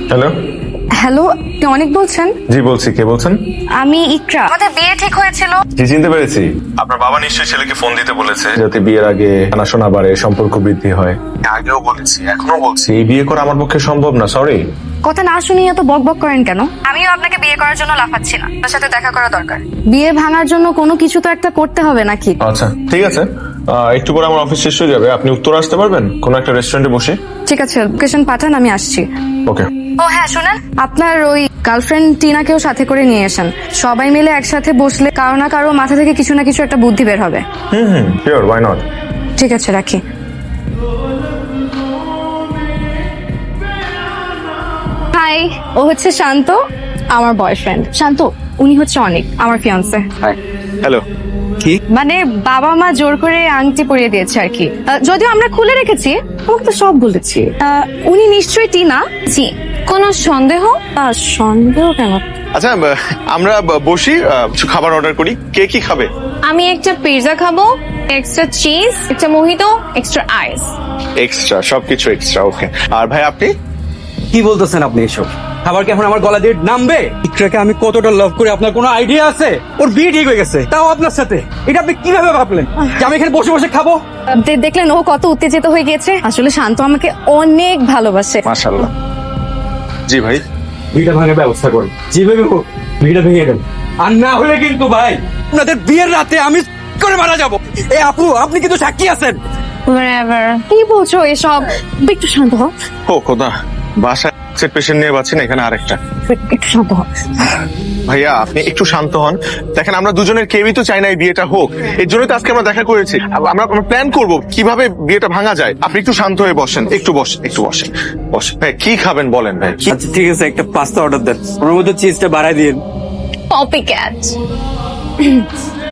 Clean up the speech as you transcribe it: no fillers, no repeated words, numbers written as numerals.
Hello. Hello, আপনি অনেক বলছেন? জি বলছি, কে বলছেন? আমি ইকরা। আমাদের বিয়ে ঠিক হয়েছিল। জি চিনতে পেরেছি। আপনার বাবা নিশ্চয়ই ছেলেকে ফোন দিতে বলেছে যাতে বিয়ের আগে জানাশোনা বাড়ে, সম্পর্ক বৃদ্ধি হয়। আগেও বলেছি, এখনো বলছি, এই বিয়ে করা আমার পক্ষে সম্ভব না। সরি। কথা না শুনিয়ে এত বকবক করেন কেন? আমিও আপনাকে বিয়ে করার জন্য লাফাচ্ছি না, আপনার সাথে দেখা করা দরকার। বিয়ে ভাঙার জন্য কোনো কিছু তো একটা করতে হবে নাকি? আচ্ছা ঠিক আছে, একটু পরে আমার অফিস শেষ হয়ে যাবে, আপনি উত্তর আসতে পারবেন কোনো একটা রেস্টুরেন্টে বসে? ঠিক আছে, লোকেশন পাঠান, আমি আসছি। ওকে। ও হ্যাঁ শুনেন, আপনার ওই গার্লফ্রেন্ড টিনাকেও সাথে করে নিয়ে আসেন। সবাই মিলে একসাথে বসলে কারো না কারো মাথা থেকে কিছু না কিছু একটা বুদ্ধি বের হবে। Sure, why not. ঠিক আছে, রাখি। হাই, ও হচ্ছে শান্ত, আমার বয়ফ্রেন্ড। শান্ত, উনি হচ্ছে অনিক, আমার ফিয়ান্সে। হ্যালো। মানে বাবা মা জোর করে আংটি পরিয়ে দিয়েছে আর কি। যদিও আমরা খুলে রেখেছি, আমাকে তো সব বলেছি। উনি নিশ্চয়ই টিনা। জি। কোনো সন্দেহ? সন্দেহ কেন? আচ্ছা, আমরা বসি, কিছু খাবার অর্ডার করি। কে কি খাবে? আমি একটা পিৎজা খাবো, এক্সট্রা চিজ, একটা মোহিতো, এক্সট্রা আইস। এক্সট্রা, সবকিছু এক্সট্রা। ওকে। আর ভাই আপনি? কি বলতেছেন আপনি এসব? খাবার কি এখন আমার গলা দিয়ে নামবে? ইকরাকে আমি কতটা লাভ করি আপনার কোনো আইডিয়া আছে? ওর বিয়ে ঠিক হয়ে গেছে, তাও আপনার সাথে। এটা আপনি কিভাবে ভাবলেন যে আমি এখানে বসে বসে খাবো? দেখলেন ও কত উত্তেজিত হয়ে গিয়েছে। আসলে শান্ত আমাকে অনেক ভালোবাসে। মাশাআল্লাহ। জি ভাই। বিয়েটা ভাঙার ব্যবস্থা করুন, যেভাবে হোক বিয়েটা ভেঙে দেন। আর না হলে কিন্তু ভাই আপনাদের বিয়ের রাতে আমি করে মারা যাবো। এই আপু, আপনি কিন্তু সাক্ষী আছেন। কি বলছো এসব? একটু শান্ত হও, ও খোদা, বাসায় পেশেন্ট নিয়ে পাচ্ছি না, এখানে আরেকটা। একটু শান্ত হও। ভাইয়া আপনি একটু শান্ত হন। দেখেন আমরা দুজনের কেউই তো চাই না এই বিয়েটা হোক, এর জন্যই তো আজকে আমরা দেখা করেছি। আমরা প্ল্যান করব কিভাবে বিয়েটা ভাঙা যায়। আপনি একটু শান্ত হয়ে বসেন, একটু বসেন, একটু বসেন, বসেন। ভাই কি খাবেন বলেন ভাই? কি? আচ্ছা ঠিক আছে, একটা পাস্তা অর্ডার দেন, ওর মধ্যে চিজটা বাড়াই দিন। Poppy cat.